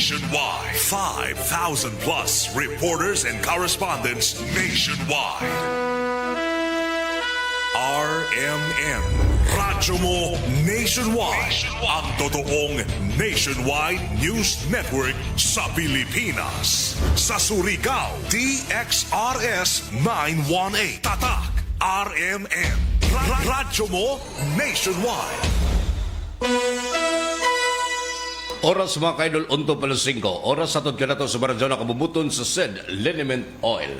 nationwide. 5,000 plus reporters and correspondents nationwide. RMN, Radyo Mo Nationwide. Ang totoong nationwide news network sa Pilipinas. Sa Surigao, DXRS 918. Tatak, RMN. Radyo Mo Nationwide. Oras mga kaidol, 1:05. Oras sa ka na to sa Baradyo na kabubuton sa SED Liniment Oil.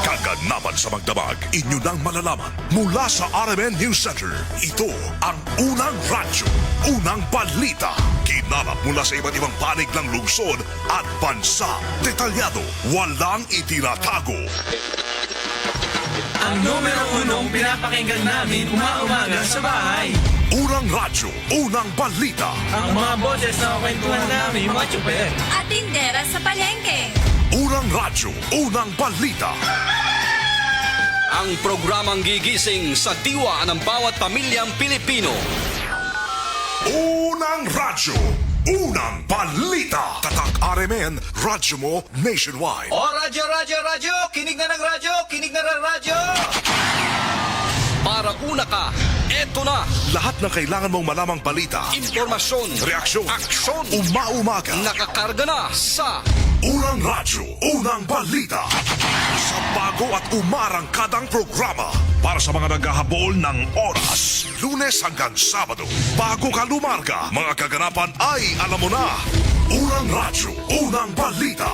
Kaganapan sa magdamag, inyo nang malalaman mula sa RMN News Center. Ito ang unang radyo, unang balita. Kinalap mula sa iba't ibang panig ng lungsod at bansa. Detalyado, walang itinatago. Ang numero unong pinapakinggan namin umaga sa bahay. Unang radyo, unang balita. Ang mga boses na kwentuhan namin mga tsuper. At tindera sa palengke. Unang radyo, unang balita. Ang programang gigising sa diwa ng bawat pamilyang Pilipino. Unang radyo, unang balita. Tatak RMN, radyo mo nationwide. O radyo, radyo, radyo! Kinig na ng radyo! Kinig na ng radyo! Para una ka, eto na! Lahat ng kailangan mong malamang balita, Impormasyon, reaksyon, aksyon, umaumaga. nakakarga na sa Unang radyo, unang balita. Sa bago at umarangkadang programa para sa mga naghahabol ng oras. Lunes hanggang Sabado. Bago ka lumarga, mga kaganapan ay alam mo na. Unang radyo, unang balita.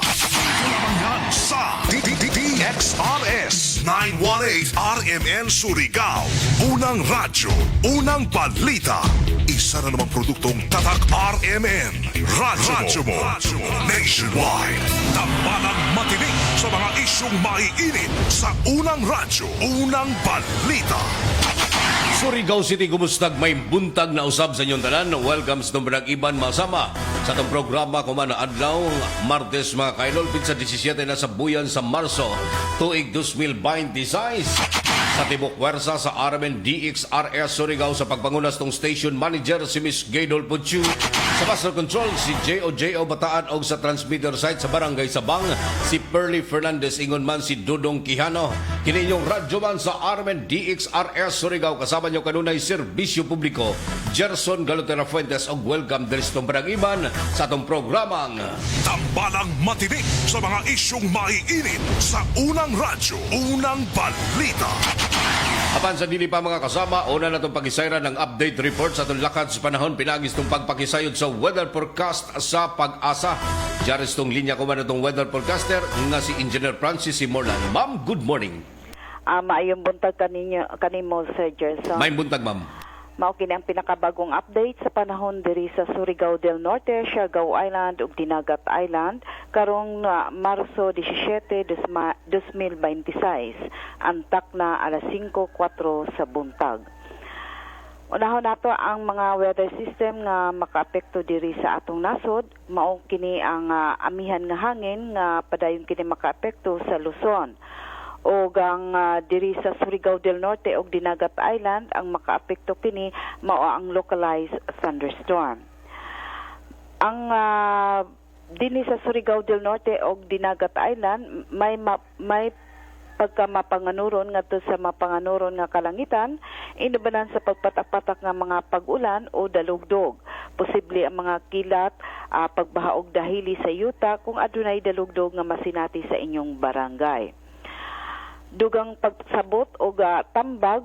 Lamang yan sa DXRS 918 RMN Surigao. Unang radyo, unang balita. Isa na namang produktong Tatak RMN. Radyo mo. Nationwide. Tambalang matinig sa mga isyong maiinit sa unang radyo, unang balita. Surigao City, gumustag may buntag na usab sa inyong tanan. Welcome sa Tumbrag Iban Masama sa itong programa kumana adlaw Martes mga kaidol, pinsa 17 na sa buyan sa Marso tuig 2026. Sa tibok wersa sa RMN DXRS Surigao sa pagpangunas ng station manager si Miss Gaydol Puchu, sa master control si J.O. Bataan og sa transmitter site sa Barangay Sabang si Perly Fernandez, ingon man si Dudong Quijano. Kini inyong radyo man sa RMN DXRS Surigao, kasama nyo kanunay serbisyo publiko Gerson Galotera Fuentes, og welcome diri sa Iban sa atong programang Tambalang matinig sa mga isyong maiinit sa unang radyo, unang balita. Apan sa dili pa mga kasama, una na itong pag-isayran ng update report sa itong lakad sa panahon. Pinagis itong pagpakisayod sa weather forecast sa Pag-asa. Diyaris itong linya ko man itong weather forecaster nga si Engineer Francis Simorlan. Ma'am, good morning. Maayong buntag kanimo, Sir Gerson. May buntag, ma'am. Mao kini ang pinakabagong update sa panahon diri sa Surigao del Norte, Siargao Island ug Dinagat Island karong Marso 17, 2026. Antak na alas 5:04 sa buntag. Unahon nato ang mga weather system nga makaapekto diri sa atong nasod. Mao kini ang amihan nga hangin nga padayon kini makaapekto sa Luzon. O ang diri sa Surigao del Norte o Dinagat Island, ang makaapekto kini mao ang localized thunderstorm. Ang dinhi sa Surigao del Norte o Dinagat Island may pagka mapanganuron ngadto sa mapanganuron nga kalangitan, inubanan sa pagpatak-patak nga mga pag-ulan o dalugdog. Posible ang mga kilat, pagbaha og dahili sa yuta kung adunay dalugdog nga masinati sa inyong barangay. Dugang pagsabot o tambag,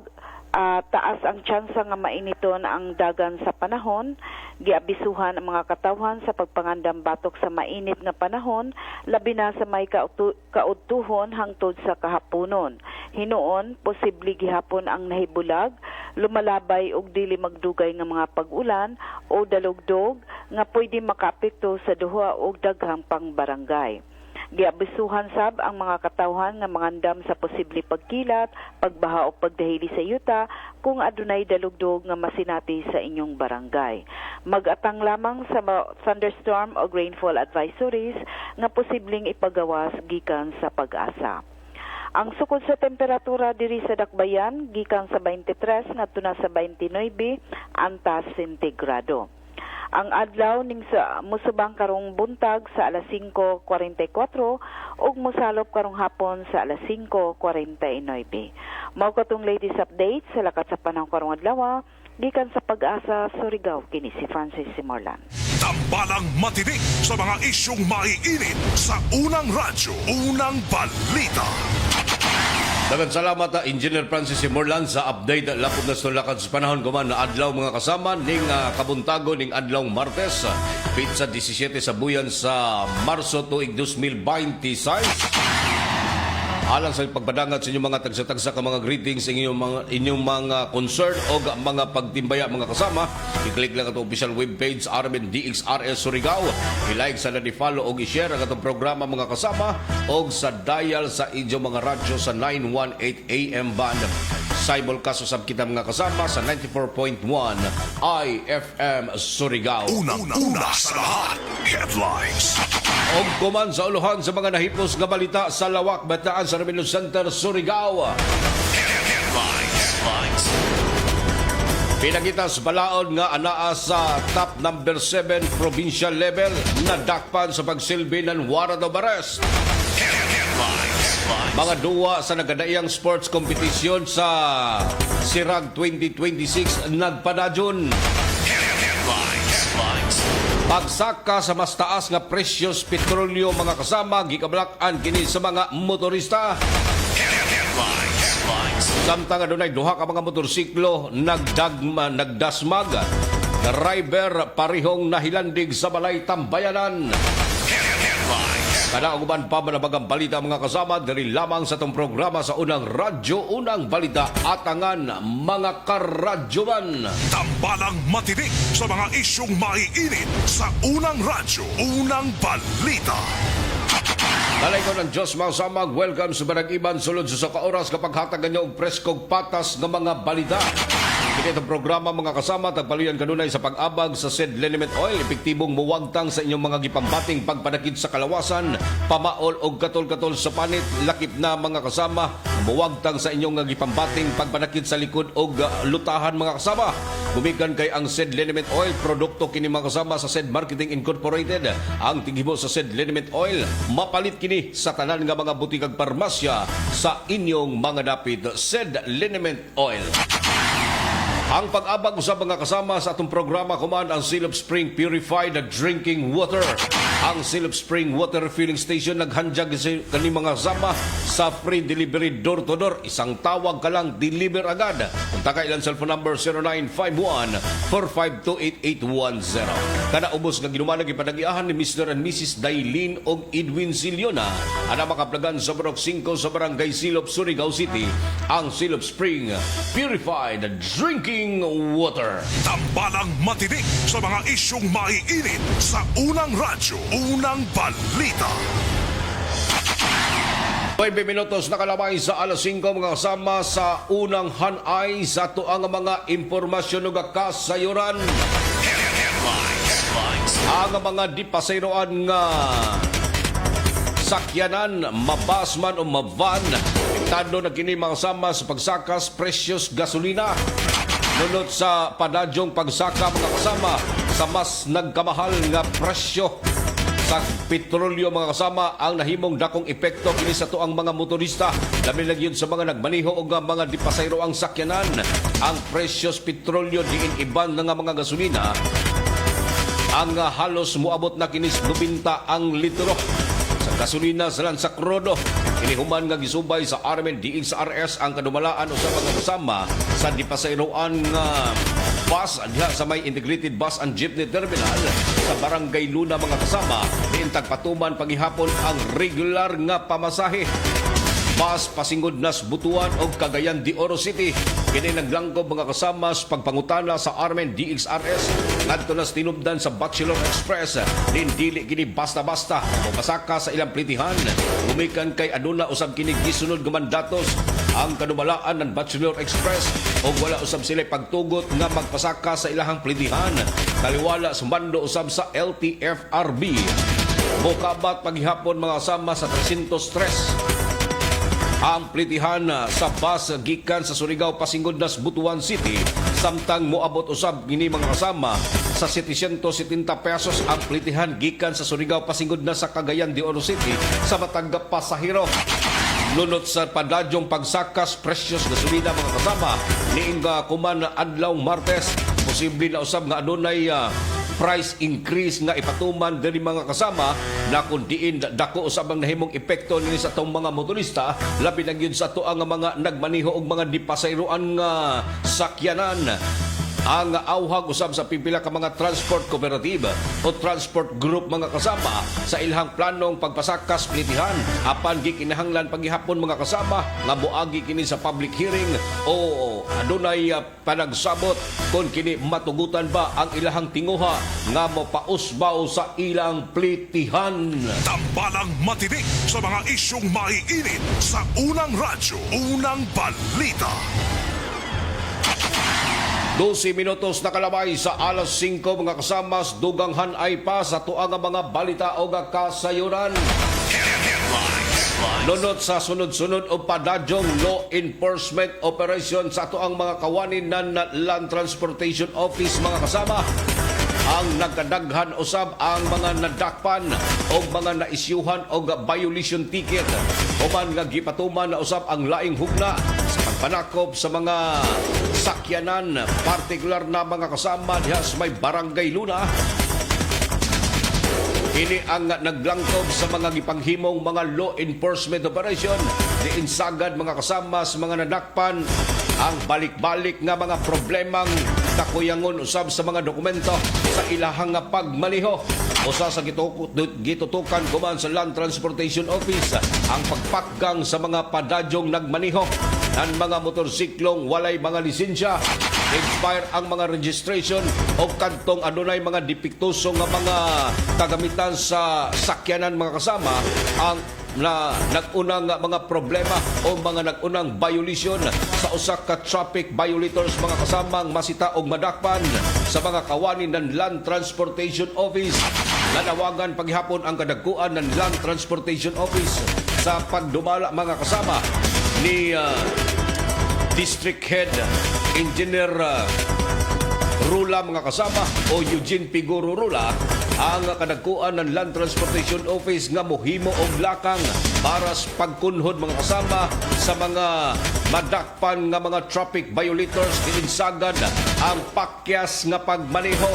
taas ang tsansa nga mainiton ang dagan sa panahon. Giabisuhan ang mga katawhan sa pagpangandam batok sa mainit nga panahon, labi na sa may kaudtuhon hangtod sa kahaponon. Hinuon, posible gihapon ang nahibulag, lumalabay og dili magdugay nga mga pag-ulan o dalugdog nga pwede makaapekto sa duha o daghang pang barangay. Giabisuhan sab ang mga katawhan nga mangandam sa posible pagkilat, pagbaha o pagdahili sa yuta kung adunay dalugdog nga masinati sa inyong barangay. Mag-atang lamang sa thunderstorm o rainfall advisories nga posibleng ipagawas gikan sa Pag-asa. Ang sukod sa temperatura diri sa Dakbayan gikan sa 23 ngadto na sa 29 antas sentigrado. Ang adlaw ning sa musubang karong buntag sa alas 5:44 ug mosalop karong hapon sa alas 5:49. Mao katong latest update sa lakat sa panahon karong adlaw gikan sa Pag-asa Surigao kini si Francis Simorlan. Tambalang matinik sa mga isyong maiinit sa unang radyo, unang balita. Daghang salamat Engineer Francis Simorlan sa update lapod na sa lakad sa panahon kuman na adlaw mga kasama ning kabuntago ning adlaw Martes pizza 17 sa buyan sa Marso tuig 2026. Alang sa pagpadangat sa inyong mga tagsa-tagsa ka mga greetings, inyong mga concern o mga pagtimbaya mga kasama, i-click lang ito official webpage RMN DXRS Surigao. I-like sa follow o i-share ang itong programa mga kasama o sa dial sa inyong mga radyo sa 918 AM band. Simulcast usab kita mga kasama sa 94.1 IFM Surigao. Una sa lahat, headlines. Og kuman sa uluhan sa mga nahipos nga balita sa Lawak, Bataan sa Remino Center, Surigao. Headlines. Pinagitas balaod nga anaa sa top number 7 provincial level na dakpan sa pagsilbi ng warrant of arrest. Mga duwa sa nagadayang sports competition sa Sirag 2026 nagpanadyon. Pagsaka sa mas taas nga presyos petrolyo mga kasama gikablakan kini sa mga motorista. Samtang adunay duha ka mga motorsiklo nagdasmag. Driver parihong nahilandig sa balay tambayanan. Kada uban pa manabagang balita mga kasama diri lamang sa tong programa sa unang radyo, unang balita atangan mga karadyoman. Tambalang matinik sa mga isyong maiinit sa unang radyo, unang balita. Dalay ko ng Diyos mga samag, welcome sa Barag-Iban, sulod sa oras kapag hatagan niyo og preskog patas ng mga balita. Itong programa mga kasama, tagpaluyan kanunay sa pag-abag sa SED Liniment Oil, epektibong muwagtang sa inyong mga gipambating pagpanakit sa kalawasan, pamaol o katol-katol sa panit, lakip na mga kasama, muwagtang sa inyong gipambating pagpanakit sa likod o lutahan mga kasama. Gumikan kay ang SED Liniment Oil, produkto kini mga kasama sa SED Marketing Incorporated. Ang tinghibo sa SED Liniment Oil, mapalit kini sa tanan nga mga butikag parmasya sa inyong mga dapit. SED Liniment Oil. Ang pag-abag sa mga kasama sa atong programa kuman ang Silop Spring Purified Drinking Water. Ang Silop Spring Water Refilling Station naghandyag kani mga kasama sa free delivery door to door. Isang tawag ka lang, deliver agad. Kontak ilang cellphone number 0951-4528810. Kada ubos nga ginumanag ipadagiahan ni Mr. and Mrs. Dailin og Edwin Siliona. Ana makaplagan sa Barok 5 sa Barangay Silop, Surigao City. Ang Silop Spring Purified Drinking Water. Tambalang matinik sa mga isyong maiinit sa unang radyo, unang balita. 9 minutos nakalabay sa alas 5 mga kasama sa unang hanay sa tuang mga impormasyon ng kasayuran. Ang mga dipasayroan nga sakyanan, mabasman o mavan, iktado na kini mga kasama sa pagsakas presyos gasolina. Nunod sa padadyong pagsaka mga kasama sa mas nagkamahal nga presyo sa petrolyo mga kasama ang nahimong dakong epekto kini sa tuang mga motorista. Labi lang yun sa mga nagmaniho o mga dipasayro ang sakyanan. Ang presyos petrolyo diin iban na nga mga gasolina ang halos muabot na kinis 90 ang litro. Sa gasolina sa Lansa Crodo, inihuman nga gisubay sa RMN DXRS ang kadumalaan o sa mga kasama sa dipasayroan nga bus diha sa may integrated bus and jeepney terminal sa Barangay Luna mga kasama. Diin tagpatuman paghihapon ang regular nga pamasahe. Bus pasingod nas Butuan o Cagayan de Oro City. Kini naglangkob mga kasama sa pagpangutana sa RMN DXRS ngadto nas tinubdan sa Bachelor Express. Din dili kini basta-basta o pasaka sa ilang plitihan. Gumikan kay aduna usab kini gisunod nga mandatos ang kanumalaan ng Bachelor Express o wala usab sila pagtugot nga magpasaka sa ilahang plitihan. Taliwala sumando usab sa LTFRB. Mokabat paghihapon mga kasama sa 303 ang plitihan sa bus gikan sa Surigao pasingod nas Butuan City samtang moabot usab kini mga kasama sa 770 pesos ang plitihan gikan sa Surigao pasingod na sa Cagayan de Oro City sa matag pasahero. Lunot sa padadyong pagsakas presyos gasolina mga kasama niinga kuman adlaw Martes posible na usab nga adunay price increase nga ipatuman diri mga kasama na kung diin dako usab ang nahimong epekto nini sa atong mga motorista labi na gyud sa ato ang mga nagmaniho og mga dipasayroan nga sakyanan. Ang auhag usab sa pipila ka mga transport cooperative o transport group mga kasama sa ilhang planong pagpasakas plitihan apan gikinahanglan paghihapon mga kasama nga moagi kini sa public hearing o adunay panagsabot kung kini matugutan ba ang ilahang tinguha nga mopausbaw sa ilang plitihan. Tambalang matinik sa mga isyong maiinit sa unang radyo, unang balita. 12 minutos na kalabay sa alas 5 mga kasamas, duganghan ay pa sa tuang mga balita o kasayuran. Lunod sa sunod-sunod o padadyong law enforcement operation sa tuang mga kawanin ng Land Transportation Office mga kasama, ang nagkadaghan usab ang mga nadakpan o mga naisyuhan o violation ticket o man nga gipatuman na usab ang laing hugna sa pagpanakop sa mga sakyanan, partikular na mga kasama diha sa may Barangay Luna. Ini ang naglangkob sa mga gipanghimong mga law enforcement operation diin sagad mga kasama sa mga nadakpan ang balik-balik nga mga problemang kakuyangon usab sa mga dokumento sa ilahang nga pagmaniho. Usa sa gitutukan kuman sa Land Transportation Office ang pagpakgang sa mga padadyong nagmaniho ng mga motorsiklong walay mga lisensya, expire ang mga registration o kantong adunay mga dipiktuso nga mga kagamitan sa sakyanan mga kasama ang na nag-unang mga problema o mga nag-unang violation sa usak ka traffic violators mga kasamang masita og madakpan sa mga kawanin ng Land Transportation Office. Nanawagan paghapon ang kadagkuan ng Land Transportation Office sa pagdumala mga kasama ni District Head Engineer Rula mga kasama o Eugene Piguro Rula ang kadagkuan ng Land Transportation Office nga mohimo og lakang para sa pagkunhod mga kasama sa mga madakpan nga mga traffic violators diinsagad ang pakyas nga pagmaneho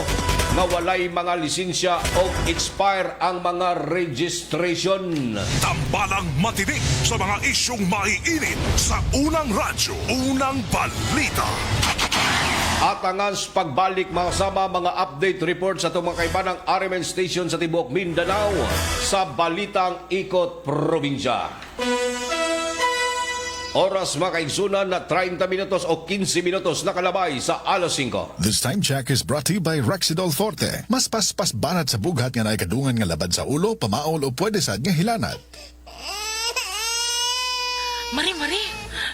nga walay mga lisensya o expire ang mga registration. Tambalang matinik sa mga isyong maiinit sa unang radyo, unang balita. Atangan sa pagbalik mga kasama, mga update report sa itong mga kaibanang RMN station sa Tibuok Mindanao sa Balitang Ikot Probinsya. Oras mga kaigsunan na 30 minutos o 15 minutos nakalabay sa alas 5. This time check is brought to you by Rexidol Forte. Mas paspas banat sa bughat nga naikadungan nga labad sa ulo, pamaol o pwede sad nga hilanat. Mari,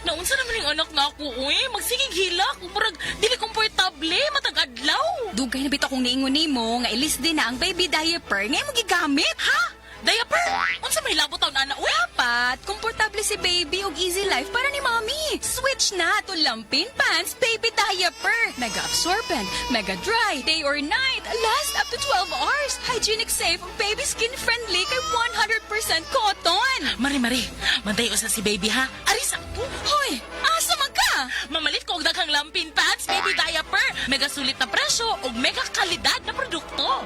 naunsa naman yung anak na ako, uy. Magsigig hilak. Murag, dili komportable, matag-adlaw. Dugay na bita kong niingon mo nga ilis din na ang baby diaper ngayon mo gigamit. Ha? Diaper? Unsa may labot taon, ana, uy? Dapat, komportable si baby og easy life para ni mommy. Switch na to Lampin Pants Baby Diaper. Mega absorbent, mega dry, day or night, last up to 12 hours. Hygienic safe, baby skin friendly kay 100% cotton. Mari, mantayo sa si baby, ha? Arisa po. Hoy, asa man ka? Mamalit ko og daghang Lampin Pants Baby Diaper. Mega sulit na presyo ug mega kalidad na produkto.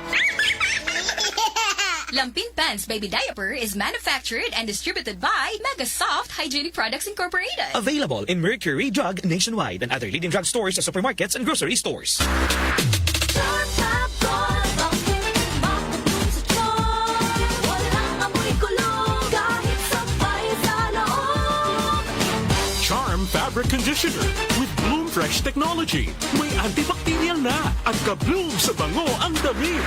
Lampin Pants Baby Diaper is manufactured and distributed by Mega Soft Hygienic Products Incorporated. Available in Mercury Drug nationwide and other leading drug stores, supermarkets, and grocery stores. Charm Fabric Conditioner with Bloom Fresh Technology. May antibacterial na at ka-bloom sa bango ang dami.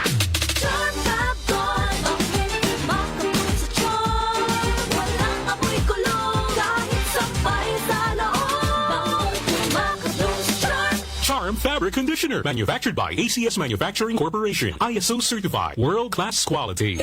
Charm Charm Fabric Conditioner. Manufactured by ACS Manufacturing Corporation. ISO certified. World-class quality.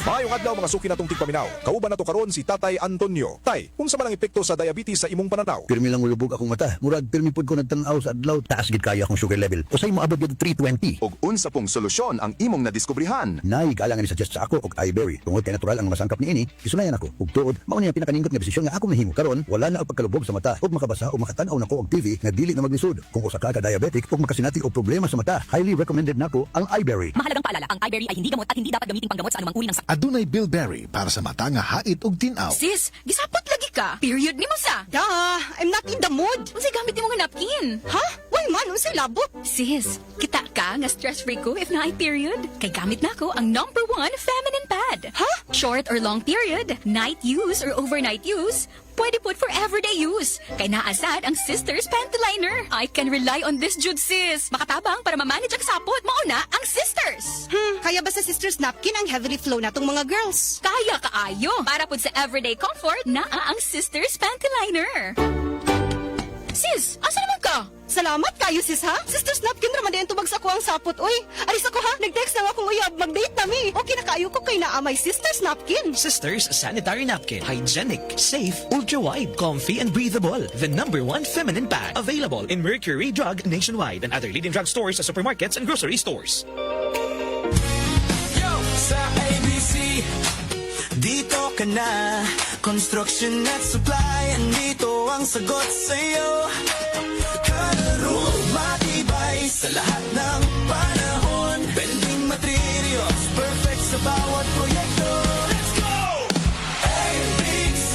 Maayong adlaw mga suki natong tigpaminaw. Kauban nato karon si Tatay Antonio. Tay, unsa man ang epekto sa diabetes sa imong pananaw? Pirmi lang ulubog akong mata. Murag pirmi pud ko nagtanaw sa adlaw. Taas gid kaya akong sugar level. Usay moabot gid 320. Og unsa pong solusyon ang imong nadiskubrihan? Nay kaalangan ni suggest sa ako og iBerry. Tungod kay natural ang masangkap niini, isunayan ako. Ug tuod, mao niya pinakanindot nga desisyon nga ako nahimo karon. Wala na og pagkalubog sa mata ug makabasa o makatan-aw nako og TV nga dili na maglisod. Kung usa ka diabetic ug makasinati og problema sa mata, highly recommended nako ang iBerry. Mahalagang paalala, ang iBerry ay hindi gamot at hindi dapat gamitin panggamot sa anumang uri ng sakit. Adunay Bilberry para sa mata nga hait ug tinaw. Sis, gisapot lagi ka. Period ni mo sa. I'm not in the mood. Unsay gamit nimo nga napkin? Ha? Why man, unsay labot? Sis, kita ka nga stress-free ko if na ay period. Kay gamit na ko ang #1 feminine pad. Ha? Short or long period, night use or overnight use, pwede pud for everyday use. Kay naasad ang Sisters Panty Liner. I can rely on this jud sis. Makatabang para ma-manage ang sapot. Mauna ang Sisters. Kaya ba sa Sisters Napkin ang heavily flow natong mga girls? Kaya kaayo. Para pud sa everyday comfort, naa ang Sisters Panty Liner. Sis, asa naman ka? Salamat kayo sis ha? Sisters Napkin raman din tubag sa ko ang sapot. Uy, alis ako ha. Nag-text na akong uyab. Mag-date na mi. Okay na kayo ko kay naamay Sisters Napkin. Sisters Sanitary Napkin. Hygienic, safe, ultra-wide, comfy, and breathable. The #1 feminine pad. Available in Mercury Drug nationwide and other leading drug stores, supermarkets, and grocery stores. Sa ABC, dito ka na. Construction at supply, andito ang sagot sa'yo. Kalaro, matibay sa lahat ng panahon. Building materials, perfect sa bawat proyekto. Let's go! ABC,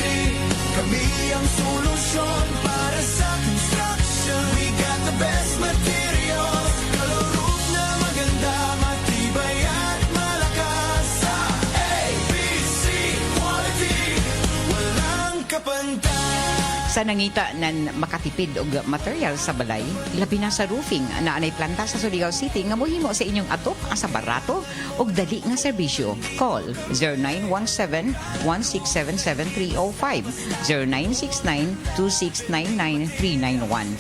kami ang solusyon para sa construction. We got the best materials. Kalaro na maganda, matibay at malakas. Sa ABC quality, walang kapantay. Sa nangita nan makatipid og material sa balay, labi na sa roofing na anay planta sa Surigao City nga mohimo sa inyong atok asa barato og dali nga serbisyo. Call 0917-1677305, 0969-2699-391.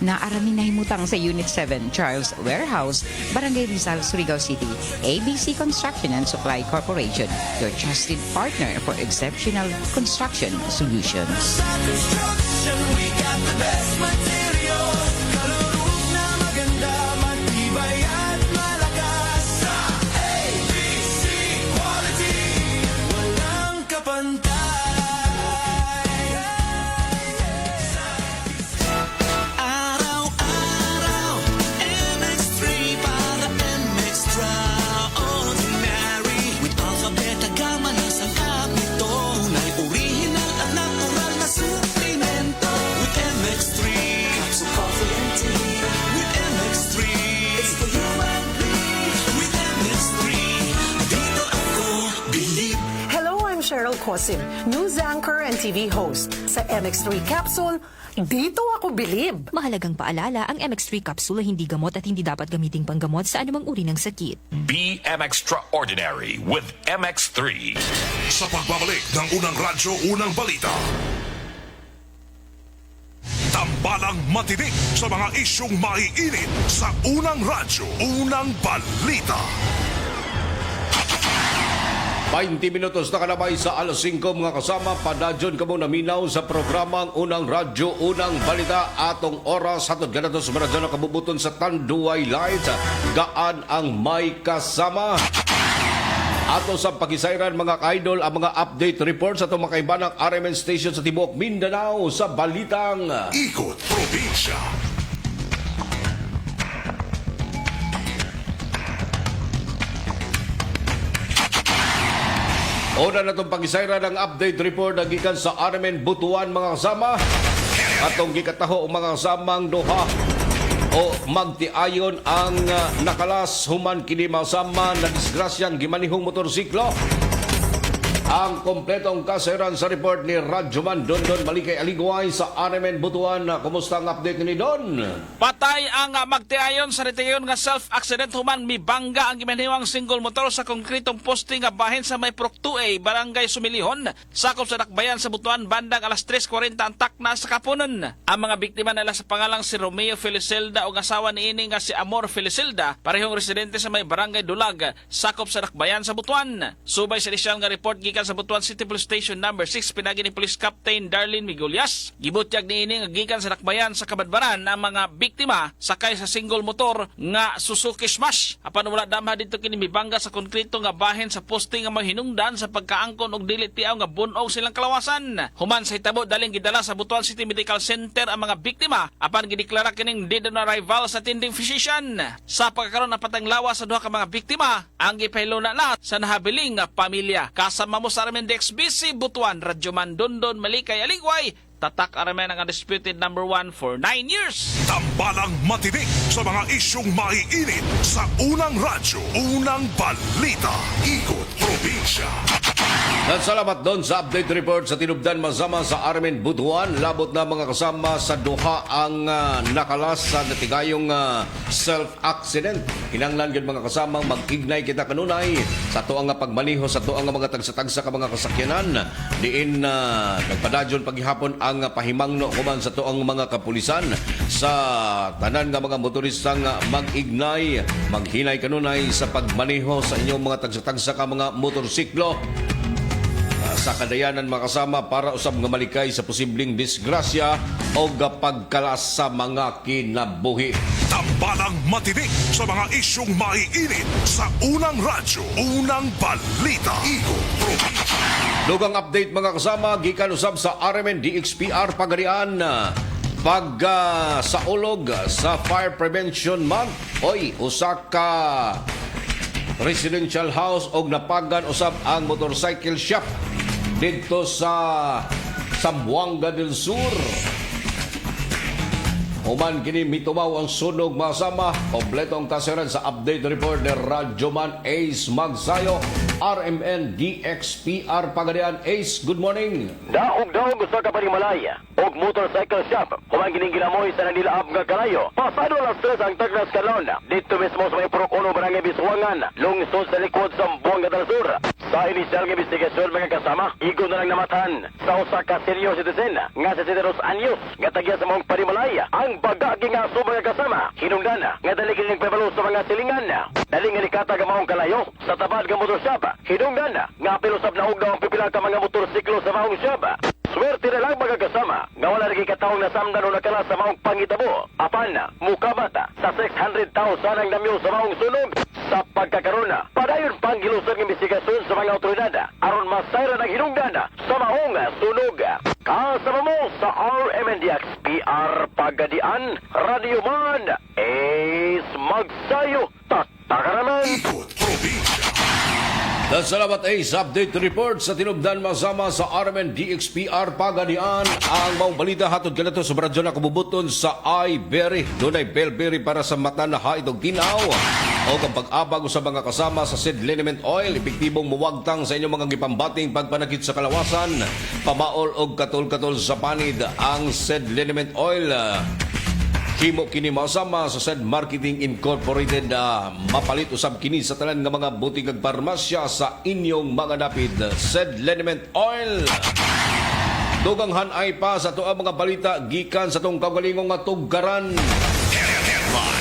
Naarami na himutang sa Unit 7, Charles Warehouse, Barangay Rizal, Surigao City. ABC Construction and Supply Corporation, your trusted partner for exceptional construction solutions. We got the best materials. Kalurog na maganda, matibay at malakas. Sa ABC quality, walang kapantay. Araw-araw, MX3 para extraordinary. With alphabet, agama na sangkap nito. Unay original at natural na suplemento. With MX3, capsule coffee and tea. With MX3, it's for you and me. With MX3, dito ako believe. Hello, I'm Cheryl Cosim, news anchor and TV host. Sa MX3 Capsule, dito ako bilib. Mahalagang paalala, ang MX3 capsule ay hindi gamot at hindi dapat gamiting panggamot sa anumang uri ng sakit. Be extraordinary with MX3. Sa pagbabalik ng unang radyo, unang balita. Tambalang matinik sa mga isyong maiinit sa unang radyo, unang balita. 20 minutos na kanabay sa alas 5 mga kasama. Padadyon ka mo naminaw sa programang Unang Radyo, Unang Balita. Atong oras hatod ganito sa maradyo na kabubuton sa Tanduay Light. Gaan ang may kasama. Ato sa pagisayran mga ka-idol ang mga update reports sa itong makaibanang RMN station sa Tibuok Mindanao sa Balitang Ikot Probinsya. Una na itong pagisayran ng update report na gikan sa RMN Butuan mga kasama. Atong gikataho mga kasamang duha o magtiayon ang nakalas human kini mga kasama na disgrasyang gimanihong motorsiklo. Ang kompletong kasayran sa report ni Radyoman Dondon Malikay Aligway sa RMN Butuan. Kumusta ang update ni Don? Patay ang magtiayon sa retiyon nga self-accident human mibangga ang gimanhiwang single motor sa konkretong poste nga bahin sa may Proctue, Barangay Sumilihon, sakop sa Dakbayan sa Butuan bandang alas 3:40 ang takna sa kapunon. Ang mga biktima nila sa pangalang si Romeo Felicelda o asawa niini nga si Amor Felicelda, parehong residente sa may Barangay Dulag, sakop sa Dakbayan sa Butuan. Subay sa inisyal nga report gikan sa Butuan City Police Station number 6 pinagi ni Police Captain Darlene Migulias. Gibutyag niini nga gikan sa Dakbayan sa Kabadbaran ang mga biktima sakay sa single motor nga Suzuki Smash. Apan wala damha dito kini mibangga sa konkreto nga bahin sa poste nga mahinungdan sa pagkaangkon og dili tiaw nga bunog silang kalawasan. Human sa hitabo daling gidala sa Butuan City Medical Center ang mga biktima apan gideklara kining dead on arrival sa tending physician. Sa pagkakaroon ng patang lawas sa duha ka mga biktima, ang gipahiluna na sa nahabiling pamilya. Kasama mo sa Armen DXBC Butuan, Radyoman Dondon Malikay Aligway, tatak Armen ang undisputed number 1 for 9 years. Tambalang matinik sa mga isyong maiinit sa unang radyo, unang balita, ikot probinsya. At salamat doon sa update report sa tinubdan masama sa Armen Butuan. Labot na mga kasama sa duha ang nakalas sa natigayong self-accident. Kinanglan yun mga kasama mag-ignay kita kanunay sa tuang nga pagmaniho sa tuang nga mga tagsa-tagsa ka mga kasakyanan. Diin nagpadadyon paghihapon ang pahimangno kuman sa tuang mga kapulisan sa tanan nga mga motoristang mag-ignay, maghinay kanunay sa pagmaniho sa inyong mga tagsa-tagsa ka mga motorsiklo. Sa kadayanan makasama para usab nga malikay sa posibleng disgrasya o pagkalas sa mga kinabuhi. Tambalang matinik sa mga isyong maiinit sa unang radyo, unang balita, ikot probinsya. Lugang update mga kasama, gikan usab sa RMN DXPR Pagarian. Sa ulog sa Fire Prevention Month, usaka residential house og napagan usab ang motorcycle shop dito sa Zamboanga del Sur. Human kini mitumaw ang sunog masama. Kompleto ang kasiran sa update report ni Radyoman Ace Magsayo, RMN DXPR Pagadian. Ace, good morning. Daog gusto ka pa ni Malaya og motorcycle shop. Human kining ginamoy sa nanilaab nga kalayo. Pasado alas 3 ang tagnas kalon. Dito mismo sa may Procono Barangay Biswangan, lungsod sa likod sa Zamboanga del Sur. Sa inisyal nga investigasyon mga kasama, igo na lang namatan sa usa ka senior citizen nga 62 anyos nga tagya sa mong Panimalaya. Ang bagagi nga aso mga kasama, hinungdan nga dali kining pebalo sa mga silingan. Dali nga likata nga maong kalayo sa tabad nga motor shop. Hinungdan nga pilusab na ugdaw ang pipila ka mga motorsiklo sa maong shop. Swerte na lang mga kasama nga wala naging kataong nasamdan o nakala sa maong pangitabo. Apan, mukabata sa 600,000 ang namyo sa maong sunog. Sa pagkakaroon padayon pang gilusad ng investigasyon sa mga otoridad aron masayra ng hinungdan sa maong sunog. Kasama mo sa RMNDXPR Pagadian, Radyoman Ace Magsayo, tatakaraman. Ikot probinsya. Salamat Ace, update report sa tinubdan masama sa RMN DXPR Pagadian. Ang maong balita hatod kanato sa radyo na kabubuton sa iBerry. Doon ay Belberry para sa mata na haidog tinaw. O ang pag-abag sa mga kasama sa Seed Liniment Oil, epektibong muwagtang sa inyong mga gipambating pagpanakit sa kalawasan, pamaol o katol-katol sa panid ang Seed Liniment Oil. Himo kini masama sa Seed Marketing Incorporated mapalit usab kini sa tanan nga mga buting ag parmasya sa inyong mga dapit. Seed Liniment Oil. Dugang hanay pa sa tuang mga balita gikan sa tong kaugalingong nga tuggaran.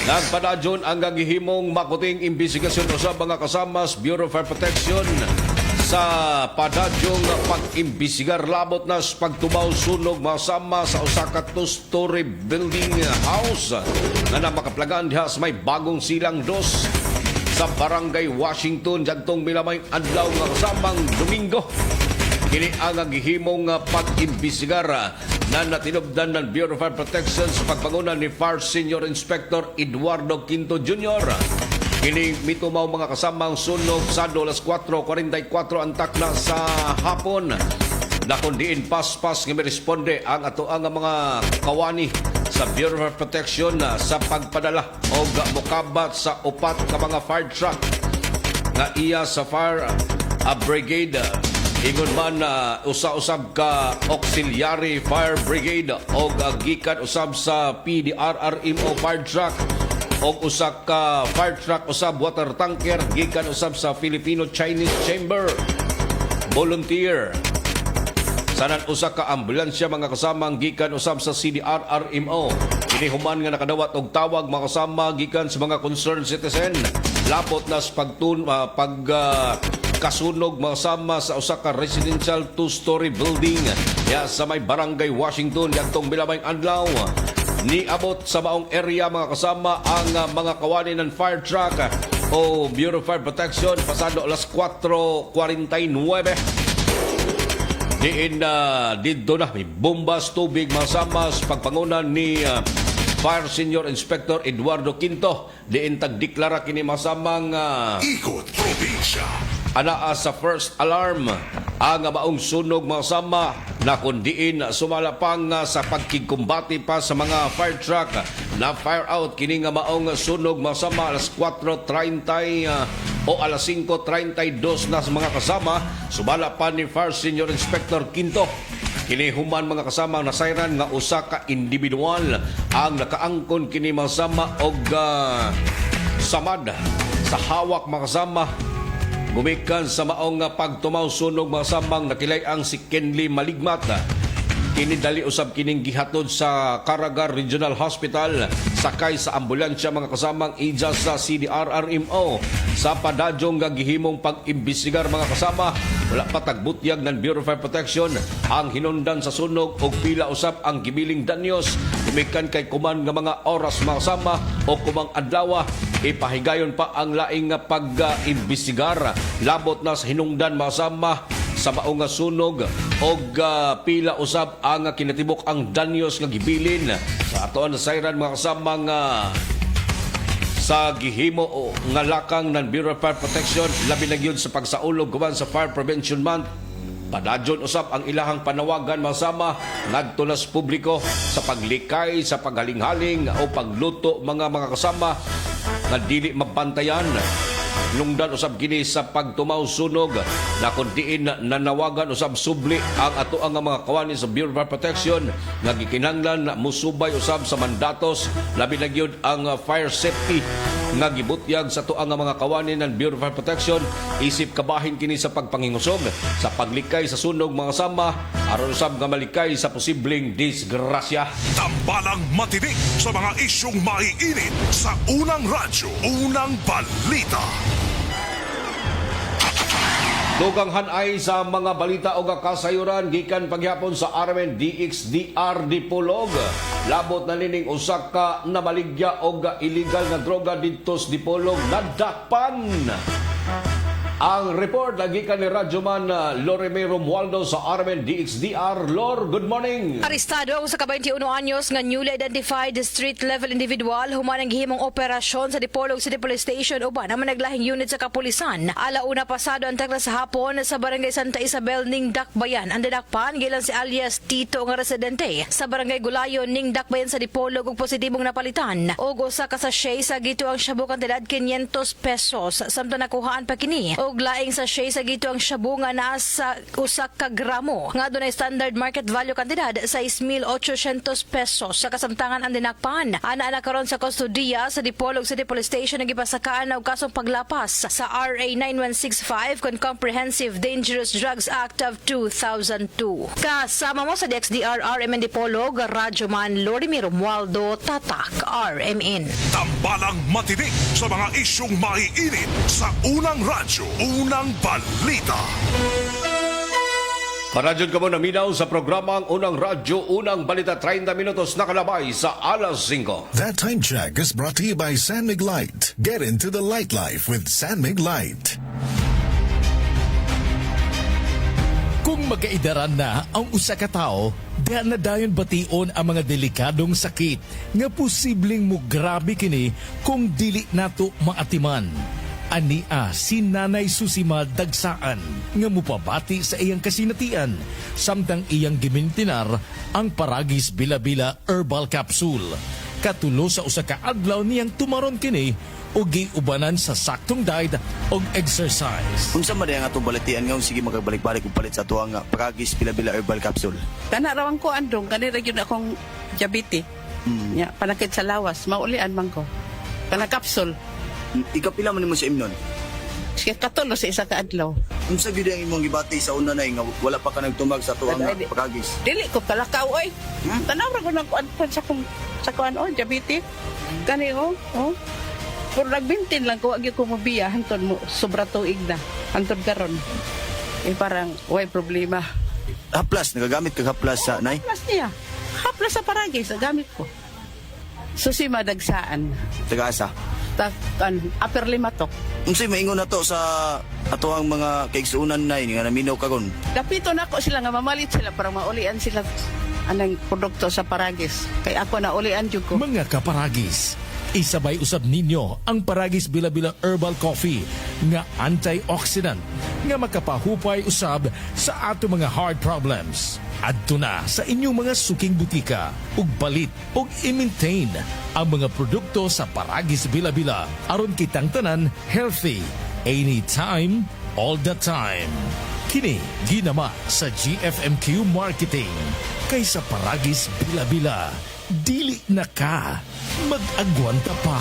Nagpadadyon ang gagihimong makuting imbestigasyon usab mga kasamas Bureau of Fire Protection sa padadyong pag-imbisigar labot na pagtubaw sunog masama sa usa ka two-story building house na makaplagan diha sa may Bagong Silang 2 sa Barangay Washington jadtong milamay adlaw nga kasamang Domingo. Kini ang gihimong pag-imbisigar na natinubdan ng Bureau of Fire Protection sa pagpanguna ni Fire Senior Inspector Eduardo Quinto Jr. Kini mitumaw mga kasamang sunog sa alas 4:44 ang takna sa hapon. Nakundiin paspas nga responde ang ato ang mga kawani sa Bureau of Protection sa pagpadala o mukabat sa upat ka mga fire truck nga iya sa fire brigade Ingon man na usa-usab ka auxiliary fire brigade o gikan usab sa PDRRMO fire truck o usa ka fire truck usab water tanker gikan usab sa Filipino-Chinese Chamber. Volunteer. Sanan usa ka ambulansya mga kasamang gikan usab sa CDRRMO. Kini human nga nakadawat og tawag mga kasama gikan sa mga concerned citizen. Lapot na sa kasunog mga sama sa usa ka residential 2-story building sa may Barangay Washington yadtong milamayng adlaw. Niabot sa maong area mga kasama ang mga kawani ng fire truck o Bureau of Fire Protection pasado alas 4:49. Diin dito na may bombas tubig mga sama sa pagpangunan ni Fire Senior Inspector Eduardo Quinto. Diin tagdeklara kini masamang Ikot Probinsya. Anaa sa first alarm ang maong sunog mga sama na kundiin sumalapang sa pagkikumbati pa sa mga fire truck na fire out kini nga maong sunog mga sama alas 4:30 o alas 5:32 na sa mga kasama sumala pa ni Fire Senior Inspector Quinto. Kini human mga kasama nasayran nga usa ka individual ang nakaangkon kini mga sama og samad sa hawak mga kasama. Gumikan sa maong pagtumaw sunog mga samang nakilayang si Kenly Maligmat. Kini dali usab kining gihatod sa Caraga Regional Hospital sakay sa ambulansya mga kasamang ija sa CDRRMO. Sa padadyong nga gihimong pag-imbestigar mga kasama, wala pa tagbutyag ng Bureau of Fire Protection ang hinundan sa sunog og pila usab ang gibiling danyos. Gumikan kay kuman nga mga oras mga kasama o kumang adlaw ipahigayon pa ang laing nga pag-imbestigar labot na sa hinungdan masama sa maong sunog og pila usab ang kinatibok ang danyos nga gibilin sa atoan na sayran mga kasama nga sa gihimo o nga lakang ng Bureau of Fire Protection labi na gyud sa pagsaulog guban sa Fire Prevention Month. Padadyon usab ang ilahang panawagan masama ngadto nas publiko sa paglikay sa paghaling-haling o pagluto mga kasama na dili mabantayan. Lungdan usab kini sa pagtumaw sunog na kundiin nanawagan usab subli ang ato ang mga kawani sa Bureau of Fire Protection nga gikinahanglan na musubay usab sa mandatos labi na gyud ang fire safety nga gibutyag sa tuang mga kawani ng Bureau of Fire Protection isip kabahin kini sa pagpangingusog sa paglikay sa sunog mga sama aron usab nga malikay sa posibleng disgrasya. Tambalang matinik sa mga isyong maiinit sa unang radyo, unang balita. Dugang hanay sa mga balita o kasayuran gikan paghapon sa RMN DXDR Dipolog. Labot na nining usa ka namaligya o illegal nga droga dito sa Dipolog nadakpan. Ang report lagi ka ni Radyoman Lorime Romualdo sa RMN DXDR. Lor, good morning. Arestado sa 21 anyos nga newly identified street-level individual human ang gihimong operasyon sa Dipolog City Police Station uban naman naglahing unit sa kapulisan. Alauna pasado ang takla sa hapon sa Barangay Santa Isabel ning Dakbayan. Ang dadakpan gilan si alias Tito nga residente sa Barangay Gulayo ning Dakbayan sa Dipolog ug positibong napalitan og usa ka sachet sa gito ang shabu kantidad 500 pesos samtang nakuhaan pa kini og laing sachet sa gito ang shabu nga naa sa usa ka gramo nga dunay standard market value kantidad 6,800 pesos sa kasamtangan ang dinakpan. Ana karon sa kustodiya sa Dipolog City Police Station nagipasakaan og kasong paglapas sa RA 9165 kon Comprehensive Dangerous Drugs Act of 2002. Kasama mo sa DXDR RMN Dipolog, Radyoman Lorime Romualdo, Tatak RMN. Tambalang matinik sa mga isyong maiinit sa unang radyo, unang balita. Paradyon ka mo naminaw sa programang Unang Radyo, Unang Balita 30 minutos na kalabay sa alas 5. That time check is brought to you by San Mig Light. Get into the light life with San Mig Light. Kung magkaidaran na ang usa ka tawo, diha na dayon bation ang mga delikadong sakit nga posibleng mo grabe kini kung dili nato maatiman. Ania si Nanay Susima Dagsaan nga mupabati sa iyang kasinatian samtang iyang gimintinar ang Paragis Bila-Bila Herbal Capsule. Katulo sa usa ka adlaw niyang tumaron kini o giubanan sa saktong diet o exercise. Unsa man ang atong balatian nga sige magabalik-balik og palit sa tuwang nga Paragis Bila-Bila Herbal Capsule. Kana rawang ko andong kanira gyud akong diabetes. Ya, panakit sa lawas, maulian man ko. Kana kapsul. Ikapila man nimo sa imnon? Siya katulo sa isa ka adlaw. Unsa gyud ang imong gibati sa una nay nga wala pa ka nagtumag sa tuwang nga Paragis? Dili ko kalakaw oy. Tanaw ra ko nagkuan sa kuan oy diabetes. Kani oh. Puro nagbintin lang ko, wag ko mabiya, hantod mo, sobra tuig na, hantod karon. Parang, way problema. Haplas, nagagamit ka haplas sa nay? Haplas niya. Haplas sa Paragis, gamit ko. Susi madagsaan. Taga-asa? Upper Limatok. Unsay maingon na to sa ato ang mga kaigsuunan nay nga naminaw kagon? Kapito na ako sila nga mamalit sila para maulian sila anang produkto sa Paragis. Kaya ako naulian jud ko. Mga kaparagis, isabay usab ninyo ang Paragis Bila-Bila Herbal Coffee nga antioxidant nga makapahupay usab sa ato mga heart problems. Adto na sa inyong mga suking butika ug balit ug i-maintain ang mga produkto sa Paragis Bila-Bila aron kitang tanan healthy anytime, all the time. Kini ginama sa GFMQ Marketing kaysa Paragis Bila-Bila. Dili na ka mag-agwanta pa.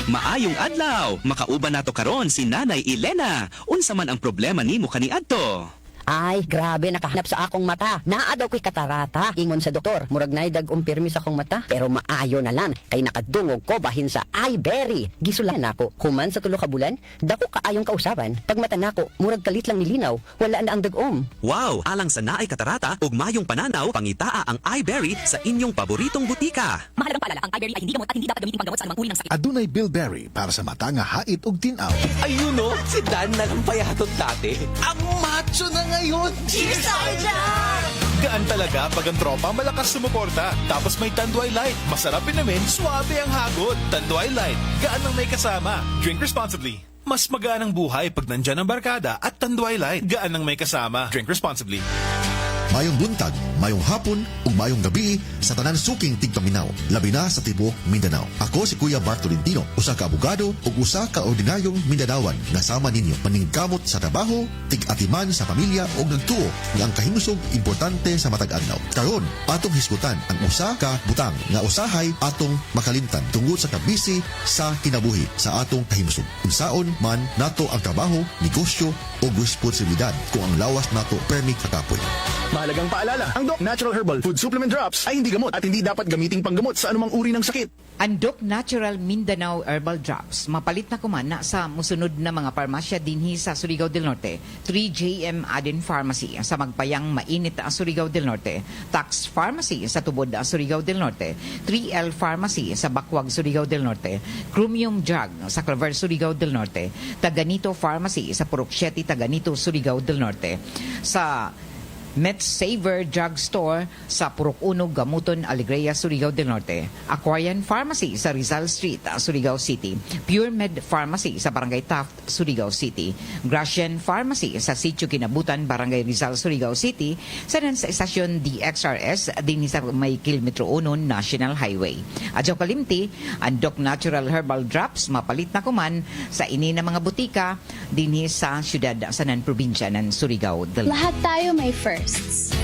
Maayong adlaw, makauban nato karon si Nanay Elena. Unsa man ang problema nimo kaniadto? Ay, grabe, nakahanap sa akong mata. Naa daw ko'y katarata. Ingon sa doktor, murag na'y dag-umpirmi sa akong mata. Pero maayo na lang, kay nakadungog ko bahin sa iBerry. Gisulan ako, human sa tulo ka bulan, dako kaayong kausaban. Pag mata nako, murag kalit lang nilinaw, wala na ang dag-om. Wow, alang sa naay katarata ug mayong pananaw, pangitaa ang iBerry sa inyong paboritong butika. Mahalagang paalala, ang iBerry ay hindi gamot at hindi dapat gamitin panggamot sa anumang uri ng sakit. Adunay Bilberry para sa mata nga hait ug tinaw. Ayun no, si Dan na lang payatot dati. Ang macho na ngayon. Cheers tayo dyan! Gaan talaga pag ang tropa malakas sumuporta. Tapos may Tanduay Light. Masarap namin, suwabe ang hagod. Tanduay Light, gaan ang may kasama. Drink responsibly. Mas magaan ang buhay pag nandyan ang barkada at Tanduay Light. Gaan ang may kasama. Drink responsibly. Mayong buntag, mayong hapon, ug mayong gabi sa tanan suking tigpaminaw, labi na sa tibuok Mindanao. Ako si Kuya Bart Tolentino, usa ka abogado ug usa ka ordinaryong Mindanawan nga sama ninyo maningkamot sa trabaho, tig-atiman sa pamilya ug nagtuo nga ang kahimusog importante sa matag adlaw. Karon, atong hisgutan ang usa ka butang nga usahay atong makalimtan tungod sa kabisi sa kinabuhi sa atong kahimusog. Unsaon man nato ang trabaho, negosyo ug responsibilidad kung ang lawas nato permi kakapoy. Mahalagang paalala, ang Doc Natural Herbal Food Supplement Drops ay hindi gamot at hindi dapat gamiting panggamot sa anumang uri ng sakit. Ang Doc Natural Mindanao Herbal Drops, mapalit na kumana sa musunod na mga parmasya dinhi sa Surigao del Norte. 3JM Aden Pharmacy sa Magpayang Mainit Surigao del Norte. Tax Pharmacy sa Tubod Surigao del Norte. 3L Pharmacy sa Bakwag Surigao del Norte. Chromium Drug sa Claver Surigao del Norte. Taganito Pharmacy sa Purok 7 Taganito Surigao del Norte. Sa MedSaver Drug Store sa Purok 1, Gamuton, Alegria, Surigao del Norte. Aquarian Pharmacy sa Rizal Street, Surigao City. Pure Med Pharmacy sa Barangay Taft, Surigao City. Gracian Pharmacy sa Sitio Kinabutan, Barangay Rizal, Surigao City. Sa Estasyon DXRS din sa may Kilometro 1 National Highway. Adyaw kalimti, ang Doc Natural Herbal Drops mapalit na kuman sa ini na mga butika dinhi sa syudad sa Probinsya ng Surigao del Norte. Lahat tayo may firsts.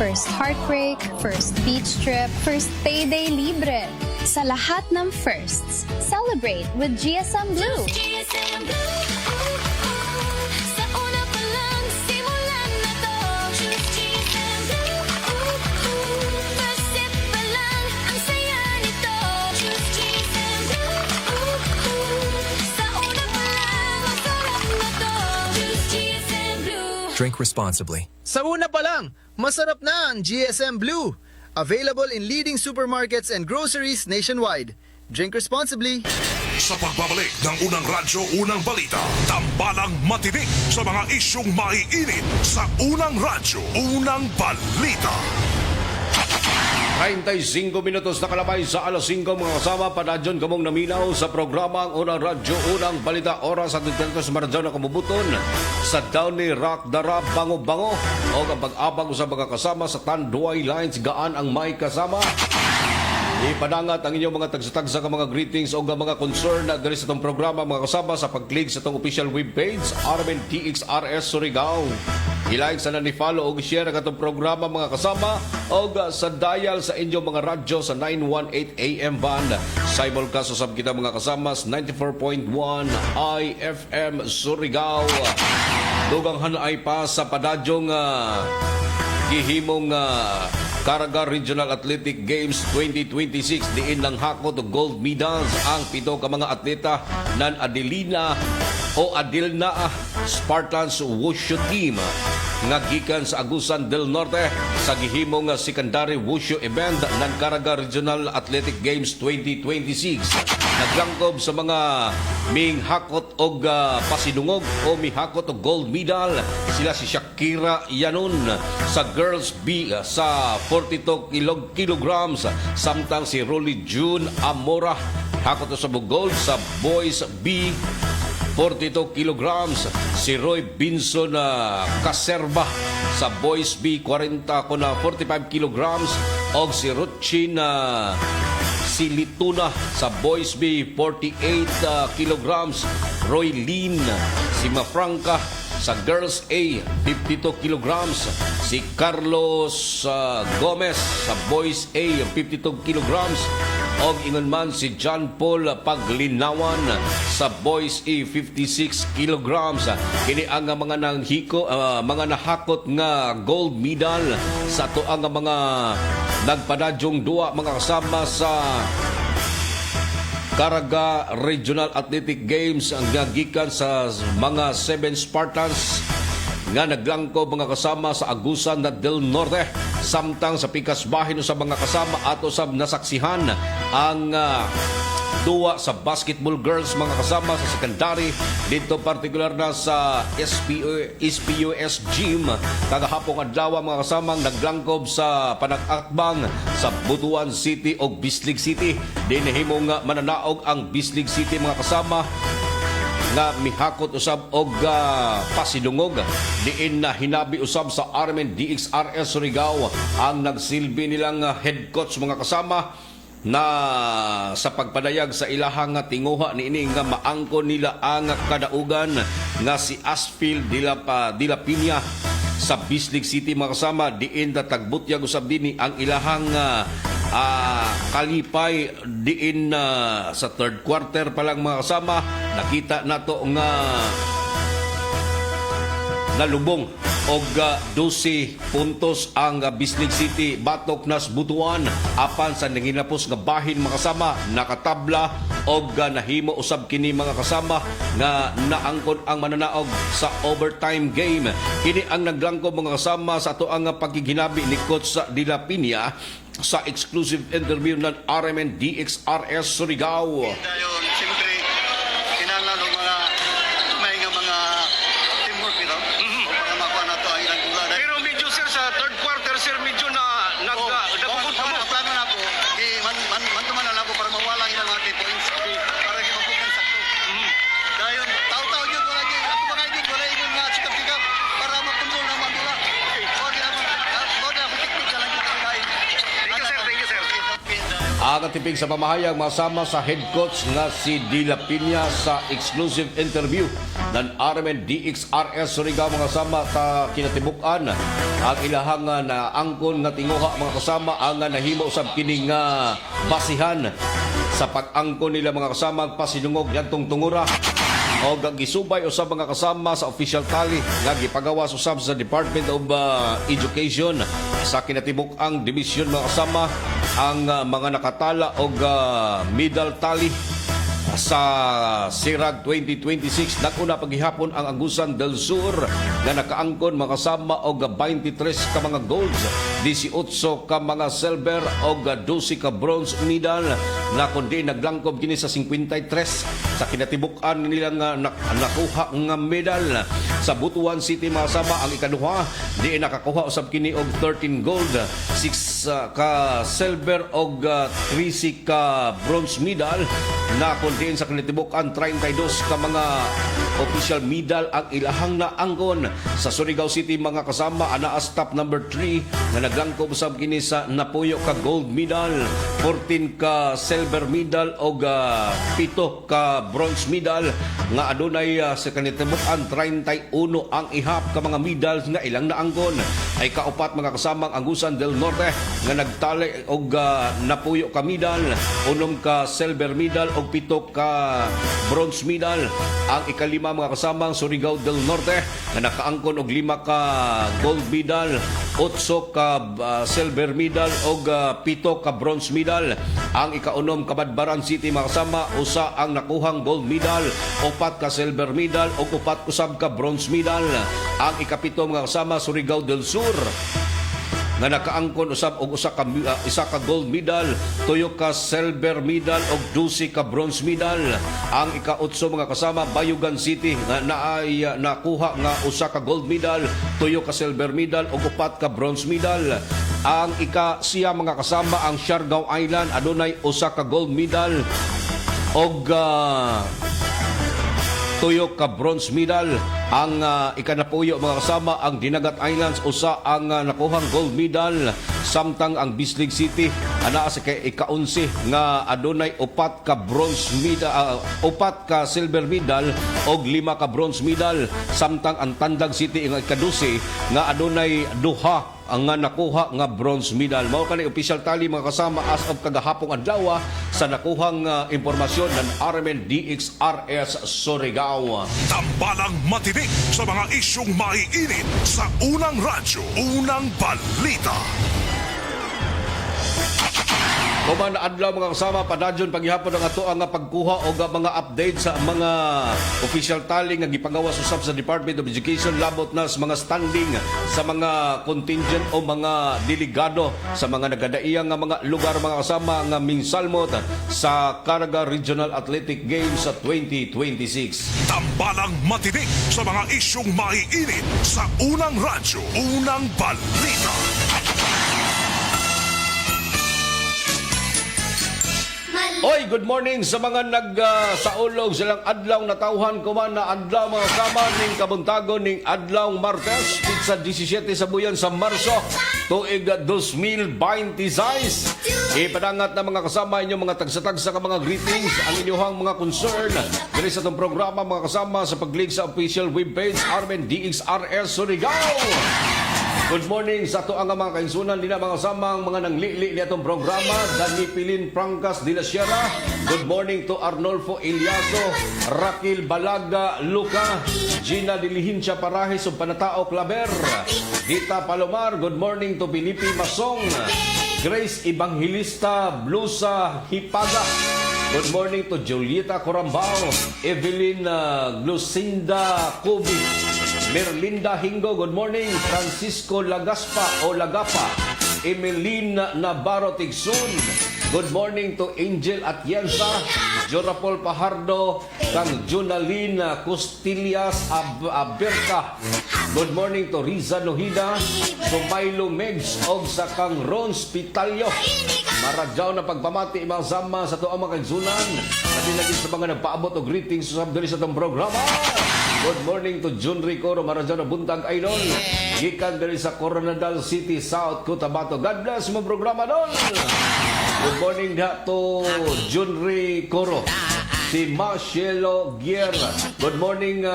First heartbreak, first beach trip, first payday libre. Sa lahat ng firsts, celebrate with GSM Blue. GSM Blue. Sa una pa lang, simulan na to. Choose GSM Blue. First sip pa lang, ang saya nito. Choose GSM Blue. Sa una pa lang, masarap na to. Choose GSM Blue. Drink responsibly. Sa una pa lang, masarap na ang GSM Blue. Available in leading supermarkets and groceries nationwide. Drink responsibly. Sa pagbabalik ng Unang Radyo, Unang Balita, tambalang matinik sa mga isyong maiinit sa Unang Radyo, Unang Balita. 35 minutos na kalabay sa alas 5 mga kasama. Panadyon kamong naminaw sa programa ang Unang Radyo, Unang Balita. Oras at intentos maradyon na kumubuton sa Downey Rock Dara Bango-Bango o ang pag-abang sa mga kasama sa Tanduay Lines. Gaan ang may kasama Ipanangat ang inyong mga tagsa-tagsa ka mga greetings o mga concern na diri sa itong programa mga kasama sa pag-click sa itong official webpage RMN DXRS Surigao. I-like sa ni-follow o share ang itong programa mga kasama o sa dial sa inyong mga radyo sa 918 AM band. Simulcast usab kita mga kasama sa 94.1 IFM Surigao. Dugang hanay pa sa padadyong gihimong Caraga Regional Athletic Games 2026 diin lang hakot og gold medals ang pito ka mga atleta ng Adelina Spartans Wushu Team nga gikan sa Agusan del Norte sa gihimong secondary wushu event ng Caraga Regional Athletic Games 2026. Naglangkob sa mga minghakot og pasidungog o mihakot og gold medal sila si Shakira Yanun sa Girls B sa 42 kilograms samtang si Rolly June Amora hakot sa gold sa Boys B 42 kilograms. Si Roy Binson Caserva sa Boys B 40 ko na 45 kilograms o si Ruchin Silituna sa Boys B 48 kilograms. Roy Lin si Mafranca sa Girls A 52 kilograms. Si Carlos Gomez sa Boys A 52 kilograms. Og ingon man si John Paul Paglinawan sa Boys A 56 kilograms. Kini ang mga nanghiko, mga nahakot nga gold medal sa tuang mga nagpadadyong duwa mga kasama sa Caraga Regional Athletic Games ang gikan sa mga 7 Spartans nga naglangko mga kasama sa Agusan del Norte samtang sa pikas bahin sa mga kasama at usab nasaksihan ang duwa sa basketball girls mga kasama sa secondary dito partikular na sa SPUS Gym kagahapong adlaw mga kasamang naglangkob sa panag-akbang sa Butuan City o Bislig City dinihimong mananaog ang Bislig City mga kasama nga mihakot usab og pasidungog diin na hinabi usab sa RMN DXRS Surigao ang nagsilbi nilang head coach mga kasama na sa pagpadayag sa ilahang tinguha niini nga maangkon nila ang kadaugan nga si Asfield Dila Piña sa Bislig City mga kasama diin tatagbutyag usab dinhi ang ilahang kalipay diin sa third quarter pa lang mga kasama nakita nato nga nalubong og 12 puntos ang Bislig City batok nas Butuan apan sa nanginapos nga bahin mga kasama nakatabla og nahimo usab kini mga kasama nga naangkon ang mananaog sa overtime game. Kini ang naglangkob mga kasama sa ato ang pagiginabi ni Coach Dila Piña sa exclusive interview ng RMN DXRS Surigao. Siyempre, kinahanglan ng may mga teamwork ito para makuha na ito ang ilang gula. Pero medyo sir, sa third quarter sir, medyo nagpupun pa mo. Plano na po, mantuman na po para mawala ilang mga points para di mabukan sakto. Dahil tao-tao yun, wala mga ibig, wala ibig nga sikap-sikap para mapunol na magula. Ang tipig sa pamahayag masama sa head coach nga si Dila Piña sa exclusive interview ng RMN DXRS Surigao mga kasama ta kinatibukan ang ilahang na angkon nga tinguha mga kasama ang nahimo usab kining basihan sa pag-angkon nila mga kasama pasinungog yadtong tungura o gisubay usab mga kasama sa official tally nga gipagawas usab sa Department of Education sa kinatibuk-ang division mga kasama ang mga nakatala og medal tally sa Sirag 2026 nakuna paghihapon ang Agusan del Sur nga nakaangkon mga kasama og 23 ka mga golds 18 ka mga silver og 12 ka bronze medal na kundi naglangkob kini sa 53 sa kinatibuk-an nila nga nakuha nga medal sa Butuan City mga kasama ang ikaduha di nakakuha usab kini og 13 gold 6 ka silver og 13 ka bronze medal na kundi sa kinatibuk-an 32 ka mga official medal ang ilahang naangkon sa Surigao City mga kasama. Anaa stop number 3 nga naglangkob usab kini sa napuyo ka gold medal, 14 ka silver medal o 7 ka bronze medal nga adunay sa kanitibukan 31 ang ihap ka mga medals nga ilang naangkon. Ay kaupat mga kasamang Angusan del Norte nga nagtali og napuyo ka medal, 6 ka silver medal o 7 ka bronze medal. Ang ikalima mga kasamang Surigao del Norte nga nakaangkon og 5 ka gold medal, 8 ka silver medal o 7 ka bronze medal. Ang ikaunom Kabadbaran City mga kasama, usa ang nakuhang gold medal, 4 ka silver medal o 4 usab ka bronze medal. Ang ikapito mga kasama Surigao del Sur nga nakaangkon usab og isa ka gold medal, 2 ka silver medal og 12 ka bronze medal. Ang ika-8 mga kasama Bayugan City nga naay nakuha nga usa ka gold medal, 2 ka silver medal og 4 ka bronze medal. Ang ika-10 mga kasama ang Siargao Island, adunay usa ka gold medal og 2 ka bronze medal. Ang ikanapuyo mga kasama ang Dinagat Islands, usa ang nakuhang gold medal, samtang ang Bislig City anaa sa ika-11 nga adunay 4 ka bronze medal, 4 ka silver medal og 5 ka bronze medal, samtang ang Tandag City ang ika-12 nga adunay 2 ang nga nakuha nga bronze medal. Mao kanay official tally mga kasama as of kagahapong adlaw sa nakuhang impormasyon ng RMN DXRS Surigao. Tambalang matinik sa mga isyong maiinit sa unang radyo, unang balita. Kuman adlaw mga kasama, padadyon paghihapon ang ato ang pagkuha o mga update sa mga official tally nga gipagawas usab sa Department of Education labot na sa mga standing sa mga contingent o mga delegado sa mga nagadaiyang nga mga lugar mga kasama nga mingsalmot sa Caraga Regional Athletic Games sa 2026. Tambalang matinik sa mga isyong maiinit sa unang radyo, unang balita. Oy, good morning sa mga nagsaulog silang adlaw na tawhan kuman na adlaw mga kasama ning kabuntagon ning adlaw Martes sa 17 sa buyan sa Marso tuig 2026. Ipadangat na mga kasama inyong mga tagsa-tagsa ka mga greetings ang inyong mga concern diri sa itong programa mga kasama sa pag-link sa official webpage RMN DXRS Surigao. Good morning sa ato ang mga kaigsunan din mga samang mga nanglili ni atong programa. Dani Pilin Prangkas de la Sierra. Good morning to Arnolfo Eliaso, Raquel Balaga Luca, Gina Dilihincia Parajes ug Panatao Claver, Dita Palomar. Good morning to Felipe Masong, Grace Evangelista Blusa Hipaga. Good morning to Julieta Corambao, Evelyn Lucinda Kobi, Merlinda Hingo. Good morning. Francisco Lagaspa o Lagapa, Emeline Navarro Tigsun. Good morning to Angel Atienza, Jorapol Pajardo, kang Junalyn Costillas Aberta. Good morning to Riza Nohida, Sumaylo Megs og sa kang Ron Spitalyo. Maradyaw na pagpamati mga sama sa tuang mga kaigsunan. At lagi sa mga nagpaabot o greetings sa diri sa itong programa. Good morning to Jun Ricoro, maradyaw na buntag idol. Gikan diri sa Coronadal City, South Cotabato. God bless mo programa doon. Good morning to Jun Ricoro. Si Marcelo Guerra. Good morning,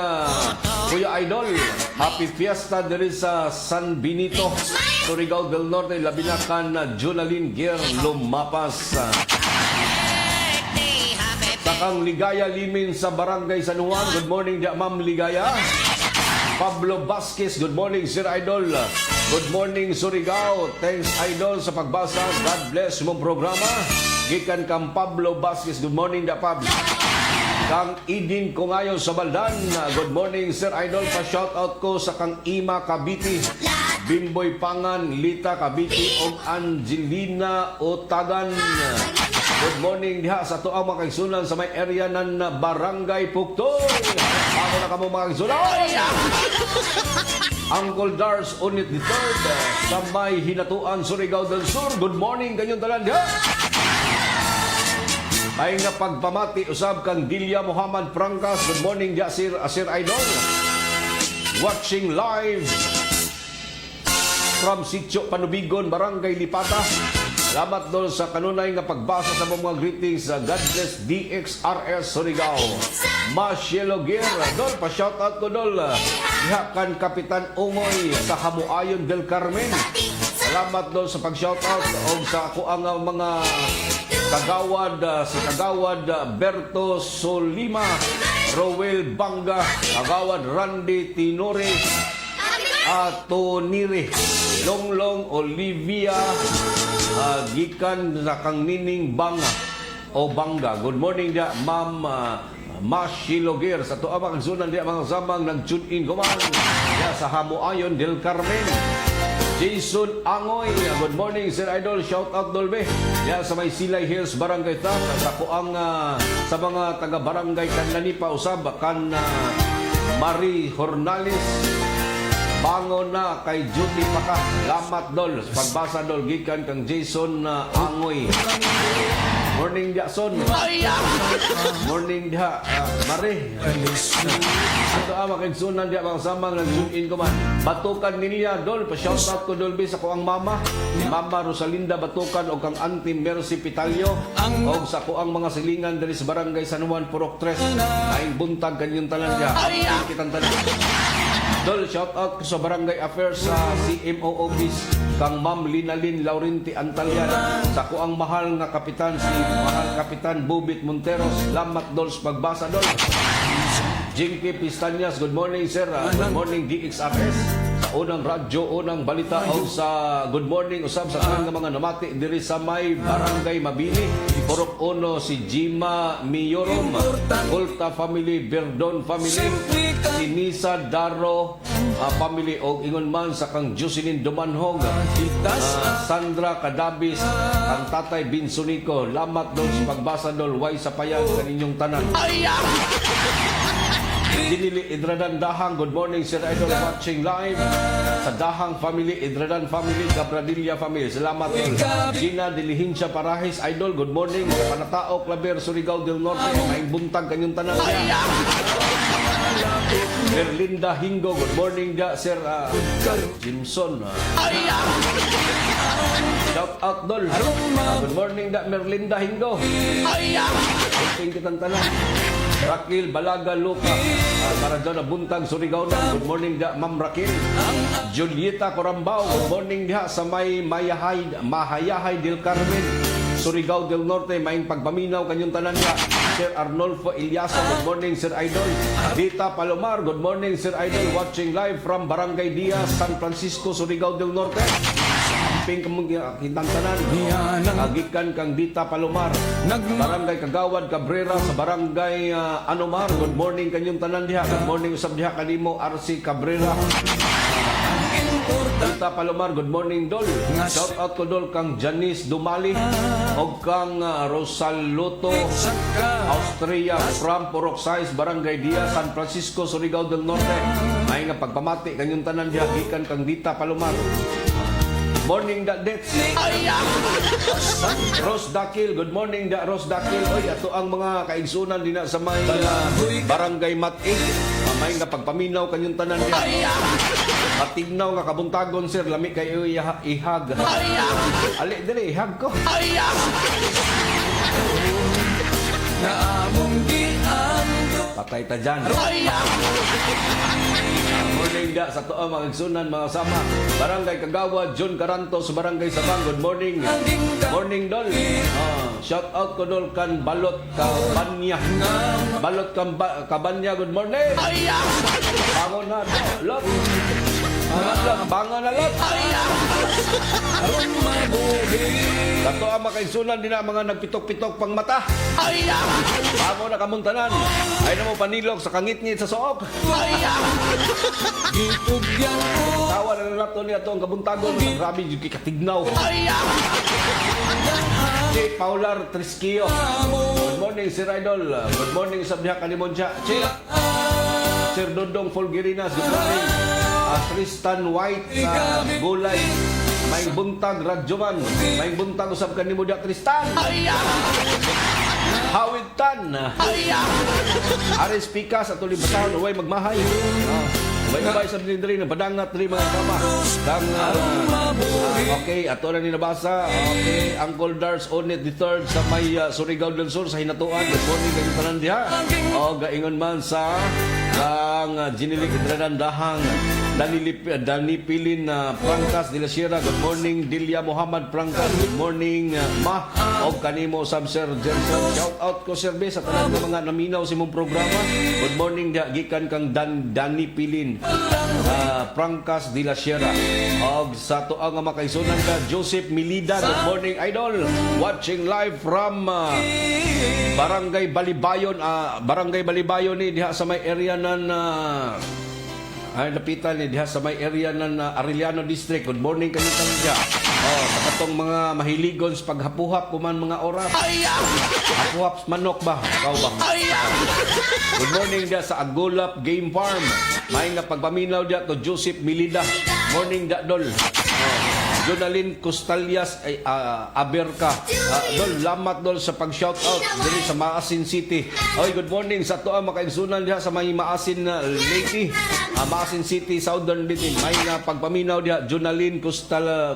Kuya Idol. Happy Fiesta diri sa San Benito, Surigao del Norte. Labinakan Junalyn Guerra Lumapas. Takang Ligaya Limin sa Barangay San Juan. Good morning, Ma'am Ligaya. Pablo Vasquez. Good morning, Sir Idol. Good morning, Surigao. Thanks, Idol, sa pagbasa. God bless mong programa. Gikan kang Pablo Vasquez. Good morning, Pablo. Kang Idin Kungayo sa Baldan. Good morning, Sir Idol. Pa-shoutout ko sa kang Ima Kabiti, Bimboy Pangan, Lita Kabiti, o Angelina Otagan. Good morning diha sa tuang mga kaigsunan sa may area ng Barangay Puktoy. Ako na kamo mga kaigsunan. Uncle Dars Unit the Third sa may Hinatuan, Surigao del Sur. Good morning kanyong talan diha. May nga pagpamati usab kang Dilia Muhammad Prangkas. Good morning dia Sir Idol. Watching live from Sitio Panubigon, Barangay Lipata. Salamat dol sa kanunay nga pagbasa sa mga greetings sa God bless DXRS Surigao. Marcelo Guerra, dol pa shoutout ko dol. Diha kan Kapitan Ungoy sa Hamuayon del Carmen. Salamat dol sa pag-shoutout og sa ako ang mga kagawad, si Kagawad Berto Solima, Rowel Banga, Kagawad Randy Tinore, Tonire, Longlong Olivia, gikan sa kang Nining Banga o Banga. Good morning dia Ma'am Mashiloger sa tuwa magsunan dia mga samang nag-tune in kuman dia sa Hamuayon del Carmen. Jason Angoy, good morning Sir Idol, shout out Dolbe dia sa may Silay Hills Barangay Tap sa kuang sa mga taga Barangay Kanlanipa usab kan Marie Hornales. Bango na kay Judy Paka. Lamat dol. Pagbasa dol gikan kang Jason Angoy. Morning Jason. Morning dia Mare. Ito ama kay sunan dia mga samang nag-zoom in ko man. Batukan niya dol. Pa-shout out ko dol sa ko ang mama. Mama Rosalinda Batukan o kang Auntie Mercy Pitalyo. O sa ko ang mga silingan dari sa Barangay San Juan Purok 3. Ay buntag kanyang tanan dia. Kitang tanan. Dol, shout out sa Barangay Affairs sa CMO Office kang Ma'am Linalyn Laurenti Antalyan sa kuang mahal nga kapitan si mahal kapitan Bubit Monteros. Salamat dol sa pagbasa dol. Jinky Pistanyas, good morning sir. Good morning DXRS. Sa unang radyo, unang balita o sa good morning usab sa tanang mga namati diri sa may Barangay Mabini. Purok Uno si Jima Miyorom, Ulta Family, Berdon Family, Sinisa Daro family o ingon man sa kang Jocelyn Dumanhog, Sandra Kadabis, ang Tatay Binsunico. Lamat dol sa pagbasa dol, way sa payag kaninyong tanan. Dinili Idradan Dahang, good morning Sir Idol, watching live sa Dahang Family, Idradan Family, Cabradilla Family. Salamat dol. Gina Dilihinsya Parahis Idol, good morning. Panatao Claver, Surigao del Norte, may buntag kanyong tanan niya. Merlinda Hingo, good morning dia Sir Jimson. Shout out dol. Good morning da Merlinda Hingo. Thank you tantanan. Rakil Balaga Luka, para dyan na buntag Surigao na. Good morning dia Ma'am Rakil. Julieta Corambao, good morning dia sa may Mahayahay del Carmen, Surigao del Norte. May pagpaminaw kanyong tanan niya. Sir Arnolfo Ilyaso, good morning Sir Idol. Dita Palomar, good morning Sir Idol, watching live from Barangay Diaz, San Francisco, Surigao del Norte. Ping kintantanan agikan kang Dita Palomar, Barangay Kagawad Cabrera sa Barangay Anomar. Good morning kanyong tanan diha. Good morning usab diha kanimo RC Cabrera. Dita Palomar, good morning dol. Shout out ko dol kang Janice Dumali og kang Rosaluto Austria from Purok Size, Barangay Diaz, San Francisco, Surigao del Norte. May nga pagpamati kanyong tanan diha gikan kang Dita Palomar. Morning da Dets. Rose Dakil, good morning da Rose Dakil. Oy, ato ang mga kaigsunan din sa may Barangay Matig. May nga pagpaminaw kanyong tanan niya. Matignaw nga kabuntagon sir, lami kayo ihag. Ali dili ihag ko. Patay ta dyan. Morning da sa toa mga igsunan mga sama. Barangay Kagawad, John Caranto sa Barangay Sabang. Good morning. Morning dol. Shout out ko dol kan Balot Kabanya. Balot Kabanya, good morning. Bangon na lot. Bangon na lot. Kato ang makaigsunan din ang mga nagpitok-pitok pang mata. Bangon na kamuntanan. Ay na mo panilog sa kangit-ngit sa sook. Tawa na nato niya ito ang kabuntagon. Grabe yung kikatignaw. Si Paular Trisquio. Good morning Sir Idol. Good morning sa Biha Kalimonja. Sir Dodong Fulgerinas. Good morning. Tristan White sa Gulay. May buntag Radyoman. May buntag usab kanimo dia Tristan. Hawitan. Aris Pikas at ulit basahon, uway magmahay. Bay-bay sa dinidiri ng padangat rin mga kama. Okay, ato na ninabasa. Okay, Uncle Dars Onet III sa may Surigao del Sur sa Hinatuan. Good morning kayong tanan diha. O, gaingon man sa ang Ginilik Idranandahang Danipilin Prangkas de la Sierra. Good morning Dilia Muhammad Prangkas. Good morning Ma. O kanimo Sab Sir Jensen. Shout out ko Sir B sa tanan ng mga naminaw sa imong programa. Good morning gikan kang Danipilin Prangkas de la Sierra. Og sa tuang nga makaisunan ka Joseph Milida. Good morning idol. Watching live from Barangay Balibayon. Barangay Balibayon ni diha sa may area ng ay napitan ni diha sa may area ng Arellano District. Good morning kanyo diha. Sa katong mga mahiligon sa paghapuhap kuman mga oras. Hapuhap manok ba? Ikaw ba? Good morning diha sa Agulap Game Farm. May nga pagpaminaw diha to Joseph Milida. Morning da dol. Jonalyn Costalias Aberka. Dol, lamat dol sa pag-shoutout dili sa Maasin City. Oy, good morning sa tuwa makaigsunan diha sa may Maasin Lady. Maasin City, Southern Lady. May nga pagpaminaw diha Jonalyn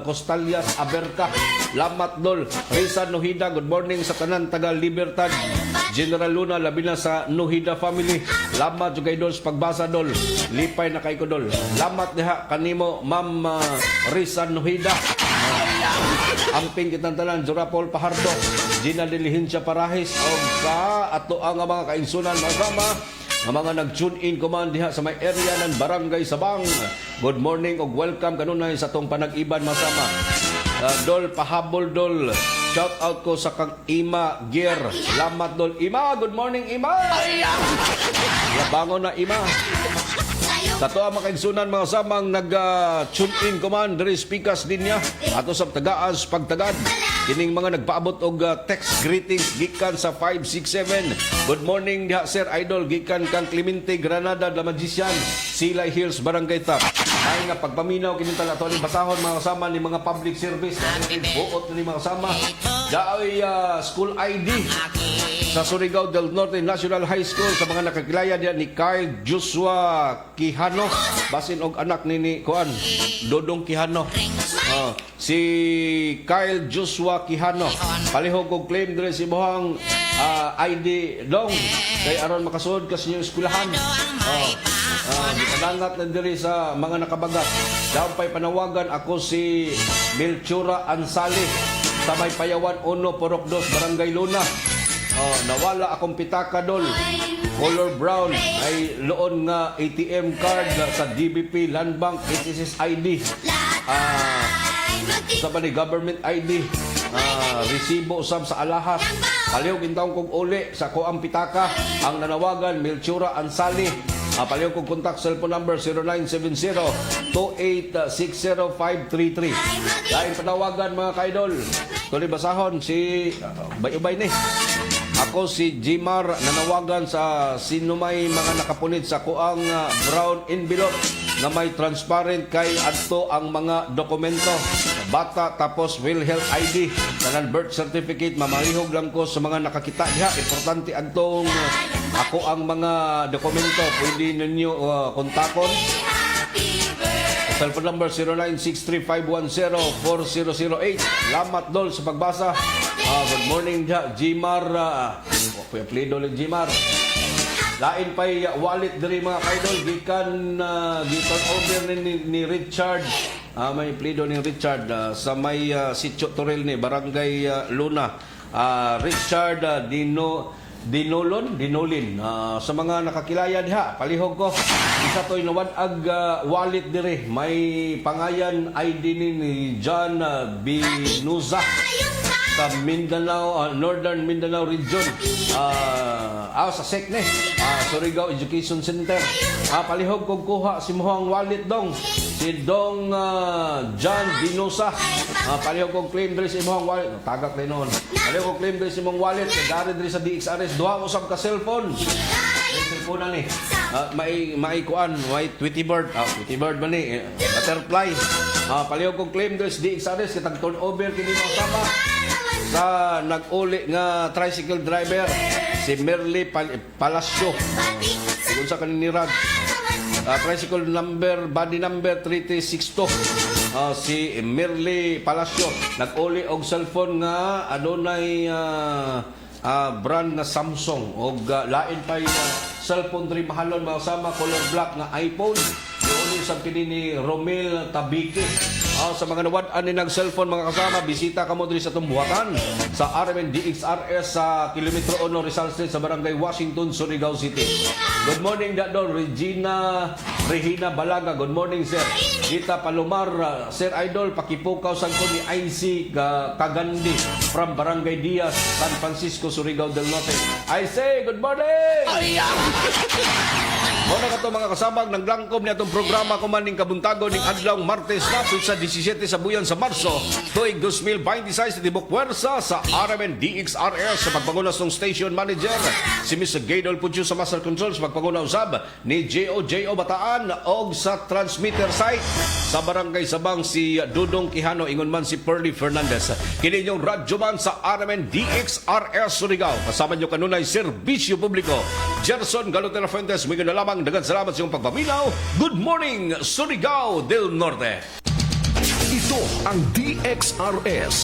Costalias Aberka. Lamat dol. Rizan Nuhida, good morning sa tanan taga Libertad. General Luna, labi na sa Nuhida family. Lamat jud kay dol sa pagbasa dol. Lipay na kay ko dol. Lamat diha kanimo Ma'am Rizan Nuhida. Amping kitang tanan, Jorapol Pahardo, Gina Dilihincia Parahis, o sa ato ang mga kainsunan masama, ang mga nag-tune in kuman diha sa may area ng Barangay Sabang. Good morning o welcome kanunay sa tong panag-iban masama. Dol Pahabol Dol, shout out ko sa kang Ima Gier. Salamat Dol. Ima, good morning Ima. Labangon na Ima. Sa to ang makaigsunan mga samang nag-tune in kuman diri Pikas linya ato sa tagaas pagtagad kining mga nagpaabot og text greetings gikan sa 567. Good morning diha Sir Idol gikan kang Clemente Granada La Magician, Silay Hills Barangay Tap. Ay nga pagpaminaw kinintal ato ni basahon mga kasama ni mga public service buot ni mga kasama daoy school ID sa Surigao del Norte National High School sa mga nakakilaya diyan ni Kyle Joshua Quijano basin og anak ni Kuan Dodong Quijano. Si Kyle Joshua Quijano palihog og claim dire si mohang ID dong kay aron makasud ka sa inyong eskwelahan. Gipanangat na diri sa mga nakabagat. Dampay panawagan ako si Melchura Ansali sa may Payawan 1 Porok 2 Barangay Luna. Nawala akong pitaka dol. Color brown ay loon nga ATM card sa DBP Land Bank SSS ID. Sa ba ni government ID. Resibo usab sa alahas. Palihog intawon kog uli sa ko ang pitaka. Ang nanawagan Melchura Ansali. Palihog kog contact cellphone number 0970-2860-533. Dahil panawagan mga kaidol. Tuloy basahon si Bay-ubay ni. Ako si Jimar nanawagan sa sino may mga nakapunit sa kuang brown envelope na may transparent kay adto ang mga dokumento. Bata tapos PhilHealth ID, tanan birth certificate, mamalihog lang ko sa mga nakakita diha. Importante adtong ako ang mga dokumento. Pwede ninyo kontakon. Cellphone number 0963-510-4008. Lamat dol sa pagbasa. Good morning Jimar. Kuya Plido lang Jimar. Lain pa'y wallet diri mga kaidol. Gikan over ni Richard. May Plido ni Richard sa may Sitio Toril ni Barangay Luna. Richard Dinolin. Sa mga nakakilaya diha, palihog ko. Isa to'y nawanag wallet dire. May pangayan ID ni John Binuza sa Mindanao, Northern Mindanao Region. Sa SECNE, Surigao Education Center. Palihog kong kuha si mohang wallet dong. Si Dong John Binuza. Palihog kong claim diri si mohang wallet. Tagak rin noon. Palihog kong claim diri si mohang wallet. Nagari diri sa DXRS. Duha usab ka cellphone. May cellphone na ni. May kuan, may Tweety Bird. Tweety Bird ba ni? Butterfly. Palihog kong claim diri sa DXRS. Kitang turnover kini mga sama. sa nag-uli nga tricycle driver si Merly Palacio. Sigun sa kanin ni Rad. Tricycle number, body number 3362. Si Merly Palacio nag-uli og cellphone nga adunay brand na Samsung og lain pa cellphone diri mahalon mga sama color black nga iPhone. Doon sa kini ni Romel Tabiki. Sa mga nawad-an ni ng cellphone mga kasama, bisita ka mo diri sa Tumbuhatan sa RMN DXRS sa kilometro 1 Rizal Street sa Barangay Washington, Surigao City. Good morning, Dador Regina Balaga. Good morning, sir. Gita Palomar, Sir Idol, pakipukaw sang ko ni IC Kagandi from Barangay Diaz, San Francisco, Surigao del Norte. I say, good morning! Muna ka to mga kasabag, naglangkom niya itong programa kumaning kabuntago ng adlaw Martes na sa 17 sa buyan sa Marso tuig 2026 sa Tibok Puwersa sa RMN DXRS sa pagpangunas ng station manager si Mr. Gaydol Pucho sa Master Controls pagpanguna usab ni J.O. Bataan og sa transmitter site sa Barangay Sabang si Dudong Quijano ingon man si Pearly Fernandez. Kini inyong radyo man sa RMN DXRS Surigao. Kasama nyo kanunay serbisyo publiko. Gerson Galotera Fuentes, may na lamang dagan salamat sa iyong pagpaminaw. Good morning, Surigao del Norte. Ito ang DXRS